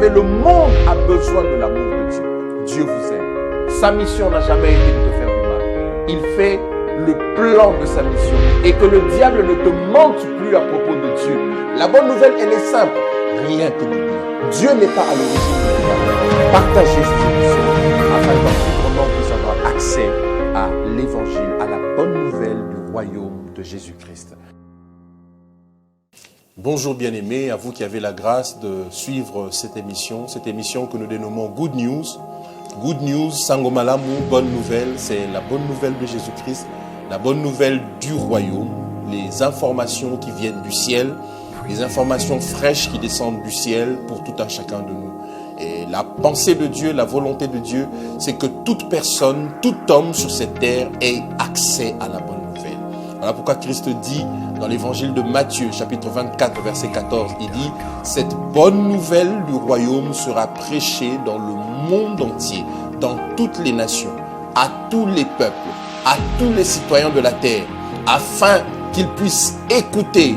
savez, le monde a besoin de l'amour de Dieu. Dieu vous aime. Sa mission n'a jamais été de te faire du mal. Il fait le plan de sa mission. Et que le diable ne te mente plus à propos de Dieu. La bonne nouvelle, elle est simple. Rien que de bien. Dieu n'est pas à l'origine de tout. Partagez ces émissions afin qu'un plus grand nombre puisse avoir accès à l'évangile, à la bonne nouvelle du royaume de Jésus-Christ. Bonjour bien-aimés, à vous qui avez la grâce de suivre cette émission que nous dénommons Good News. Good News, Sangomalamu, bonne nouvelle, c'est la bonne nouvelle de Jésus-Christ, la bonne nouvelle du royaume, les informations qui viennent du ciel, les informations fraîches qui descendent du ciel pour tout un chacun de nous. Et la pensée de Dieu, la volonté de Dieu, c'est que toute personne, tout homme sur cette terre ait accès à la bonne nouvelle. Voilà pourquoi Christ dit dans l'évangile de Matthieu, chapitre 24, verset 14, il dit « Cette bonne nouvelle du royaume sera prêchée dans le monde entier, dans toutes les nations, à tous les peuples, à tous les citoyens de la terre, afin qu'ils puissent écouter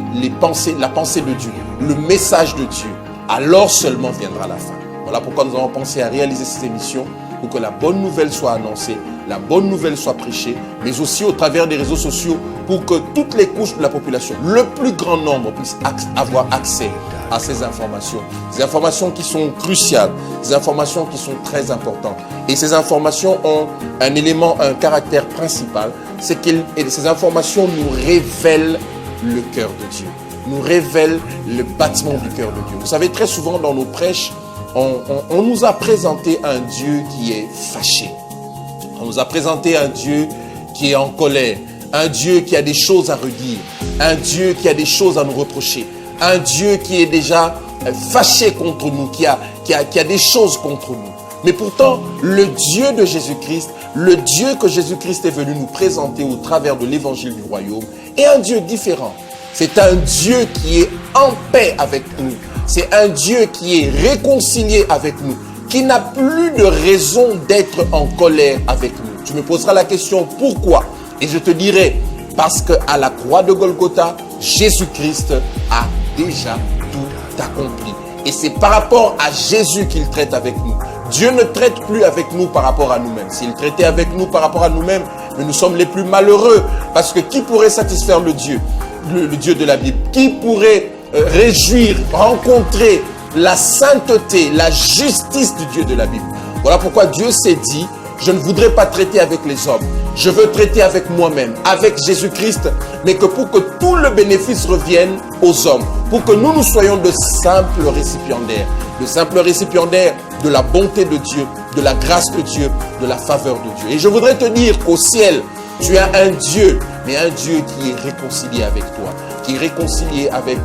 la pensée de Dieu, le message de Dieu. Alors seulement viendra la fin. » Voilà pourquoi nous avons pensé à réaliser ces émissions, pour que la bonne nouvelle soit annoncée, la bonne nouvelle soit prêchée, mais aussi au travers des réseaux sociaux, pour que toutes les couches de la population, le plus grand nombre, puissent avoir accès à ces informations. Des informations qui sont cruciales, des informations qui sont très importantes. Et ces informations ont un élément, un caractère principal, c'est que ces informations nous révèlent le cœur de Dieu, nous révèlent le battement du cœur de Dieu. Vous savez, très souvent dans nos prêches, on nous a présenté un Dieu qui est fâché. On nous a présenté un Dieu qui est en colère, un Dieu qui a des choses à redire, un Dieu qui a des choses à nous reprocher, un Dieu qui est déjà fâché contre nous, qui a des choses contre nous. Mais pourtant, le Dieu de Jésus-Christ, le Dieu que Jésus-Christ est venu nous présenter au travers de l'évangile du royaume, est un Dieu différent. C'est un Dieu qui est en paix avec nous. C'est un Dieu qui est réconcilié avec nous, qui n'a plus de raison d'être en colère avec nous. Tu me poseras la question, pourquoi? Et je te dirai, parce qu'à la croix de Golgotha, Jésus-Christ a déjà tout accompli. Et c'est par rapport à Jésus qu'il traite avec nous. Dieu ne traite plus avec nous par rapport à nous-mêmes. S'il traitait avec nous par rapport à nous-mêmes, nous sommes les plus malheureux. Parce que qui pourrait satisfaire le Dieu de la Bible? Qui pourrait réjouir, rencontrer la sainteté, la justice du Dieu de la Bible? Voilà pourquoi Dieu s'est dit, je ne voudrais pas traiter avec les hommes. Je veux traiter avec moi-même, avec Jésus-Christ, mais que pour que tout le bénéfice revienne aux hommes, pour que nous soyons de simples récipiendaires de la bonté de Dieu, de la grâce de Dieu, de la faveur de Dieu. Et je voudrais te dire qu'au ciel, tu as un Dieu, mais un Dieu qui est réconcilié avec toi, qui est réconcilié avec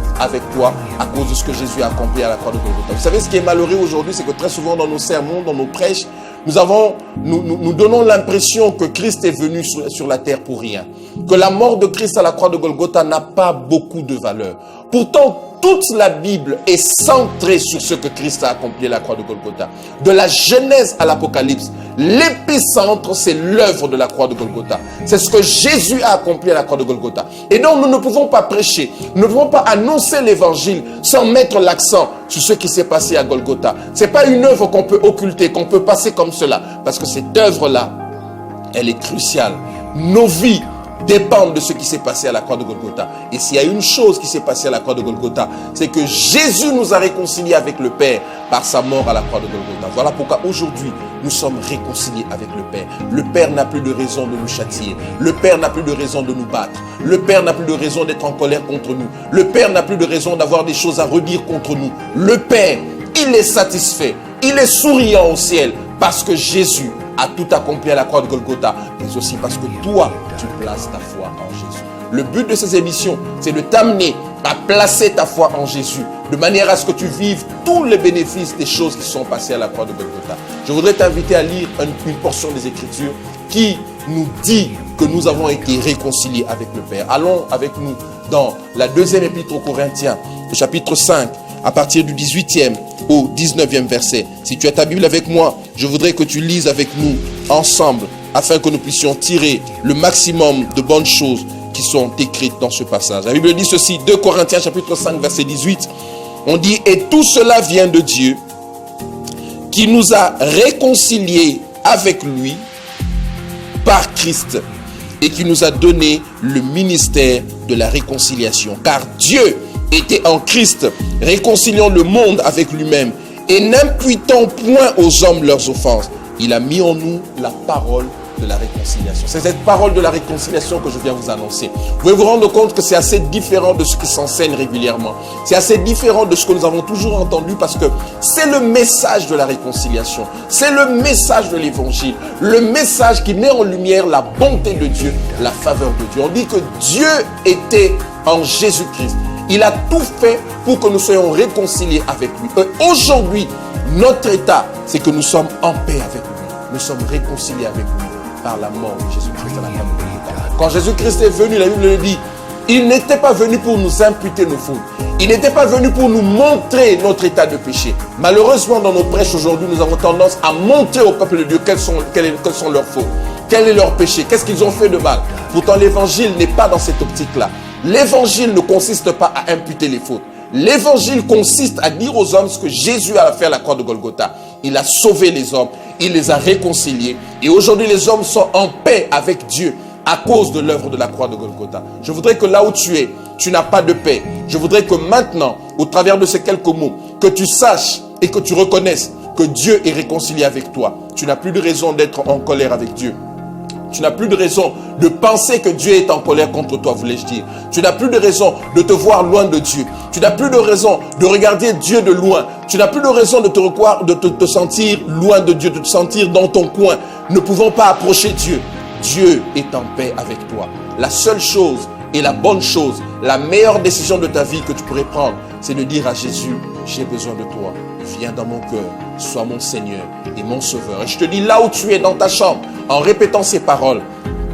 toi à cause de ce que Jésus a accompli à la croix de Golgotha. Vous savez, ce qui est malheureux aujourd'hui, c'est que très souvent dans nos sermons, dans nos prêches, nous donnons l'impression que Christ est venu sur la terre pour rien. Que la mort de Christ à la croix de Golgotha n'a pas beaucoup de valeur. Pourtant, toute la Bible est centrée sur ce que Christ a accompli à la croix de Golgotha. De la Genèse à l'Apocalypse, l'épicentre, c'est l'œuvre de la croix de Golgotha. C'est ce que Jésus a accompli à la croix de Golgotha. Et donc, nous ne pouvons pas prêcher, nous ne pouvons pas annoncer l'évangile sans mettre l'accent sur ce qui s'est passé à Golgotha. Ce n'est pas une œuvre qu'on peut occulter, qu'on peut passer comme cela. Parce que cette œuvre-là, elle est cruciale. Nos vies dépendent de ce qui s'est passé à la croix de Golgotha. Et s'il y a une chose qui s'est passée à la croix de Golgotha, c'est que Jésus nous a réconciliés avec le Père par sa mort à la croix de Golgotha. Voilà pourquoi aujourd'hui, nous sommes réconciliés avec le Père. Le Père n'a plus de raison de nous châtier. Le Père n'a plus de raison de nous battre. Le Père n'a plus de raison d'être en colère contre nous. Le Père n'a plus de raison d'avoir des choses à redire contre nous. Le Père, il est satisfait. Il est souriant au ciel parce que Jésus a tout accompli à la croix de Golgotha, mais aussi parce que toi, tu places ta foi en Jésus. Le but de ces émissions, c'est de t'amener à placer ta foi en Jésus, de manière à ce que tu vives tous les bénéfices des choses qui sont passées à la croix de Golgotha. Je voudrais t'inviter à lire une portion des Écritures qui nous dit que nous avons été réconciliés avec le Père. Allons avec nous dans la deuxième épître aux Corinthiens, chapitre 5, à partir du 18e au 19e verset. Si tu as ta Bible avec moi, je voudrais que tu lises avec nous ensemble, afin que nous puissions tirer le maximum de bonnes choses qui sont écrites dans ce passage. La Bible dit ceci, 2 Corinthiens chapitre 5 verset 18, on dit « Et tout cela vient de Dieu, qui nous a réconciliés avec lui par Christ et qui nous a donné le ministère de la réconciliation. Car Dieu était en Christ, réconciliant le monde avec lui-même et n'imputant point aux hommes leurs offenses. Il a mis en nous la parole de la réconciliation. C'est cette parole de la réconciliation que je viens vous annoncer. Vous pouvez vous rendre compte que c'est assez différent de ce qui s'enseigne régulièrement. C'est assez différent de ce que nous avons toujours entendu parce que c'est le message de la réconciliation. C'est le message de l'évangile. Le message qui met en lumière la bonté de Dieu, la faveur de Dieu. On dit que Dieu était en Jésus-Christ. Il a tout fait pour que nous soyons réconciliés avec lui. Et aujourd'hui, notre état, c'est que nous sommes en paix avec lui. Nous sommes réconciliés avec lui par la mort de Jésus-Christ à la croix de Golgotha. Quand Jésus-Christ est venu, la Bible le dit, il n'était pas venu pour nous imputer nos fautes. Il n'était pas venu pour nous montrer notre état de péché. Malheureusement, dans nos prêches aujourd'hui, nous avons tendance à montrer au peuple de Dieu quelles sont leurs fautes. Quel est leur péché? Qu'est-ce qu'ils ont fait de mal? Pourtant, l'évangile n'est pas dans cette optique-là. L'évangile ne consiste pas à imputer les fautes. L'évangile consiste à dire aux hommes ce que Jésus a fait à la croix de Golgotha. Il a sauvé les hommes, il les a réconciliés. Et aujourd'hui, les hommes sont en paix avec Dieu à cause de l'œuvre de la croix de Golgotha. Je voudrais que là où tu es, tu n'as pas de paix. Je voudrais que maintenant, au travers de ces quelques mots, que tu saches et que tu reconnaisses que Dieu est réconcilié avec toi. Tu n'as plus de raison d'être en colère avec Dieu. Tu n'as plus de raison de penser que Dieu est en colère contre toi, voulais-je dire. Tu n'as plus de raison de te voir loin de Dieu. Tu n'as plus de raison de regarder Dieu de loin. Tu n'as plus de raison de te sentir loin de Dieu, de te sentir dans ton coin, ne pouvant pas approcher Dieu. Dieu est en paix avec toi. La seule chose et la bonne chose, la meilleure décision de ta vie que tu pourrais prendre, c'est de dire à Jésus, j'ai besoin de toi. Viens dans mon cœur, sois mon Seigneur et mon Sauveur. Et je te dis, là où tu es dans ta chambre, en répétant ces paroles,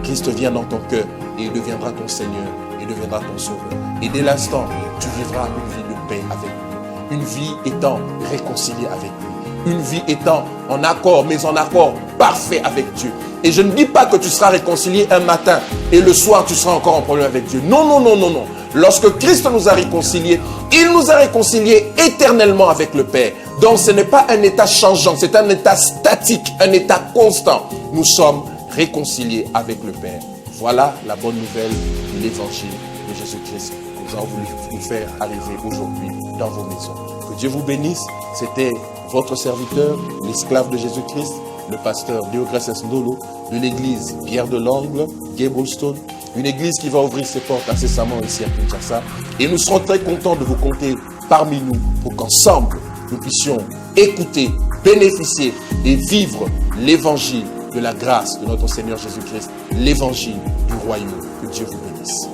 Christ vient dans ton cœur et il deviendra ton Seigneur et deviendra ton Sauveur. Et dès l'instant, tu vivras une vie de paix avec lui. Une vie étant réconciliée avec lui. Une vie étant en accord, mais en accord parfait avec Dieu. Et je ne dis pas que tu seras réconcilié un matin et le soir tu seras encore en problème avec Dieu. Non, non, non, non, non. Lorsque Christ nous a réconciliés, il nous a réconciliés éternellement avec le Père. Donc ce n'est pas un état changeant, c'est un état statique, un état constant. Nous sommes réconciliés avec le Père. Voilà la bonne nouvelle de l'évangile de Jésus-Christ que nous avons voulu vous faire arriver aujourd'hui dans vos maisons. Que Dieu vous bénisse. C'était votre serviteur, l'esclave de Jésus-Christ, le pasteur Deogratias Ndolo de l'église Pierre de l'Angle, Gablestone, une église qui va ouvrir ses portes incessamment ici à Kinshasa. Et nous serons très contents de vous compter parmi nous pour qu'ensemble, nous puissions écouter, bénéficier et vivre l'évangile de la grâce de notre Seigneur Jésus-Christ, l'évangile du royaume. Que Dieu vous bénisse.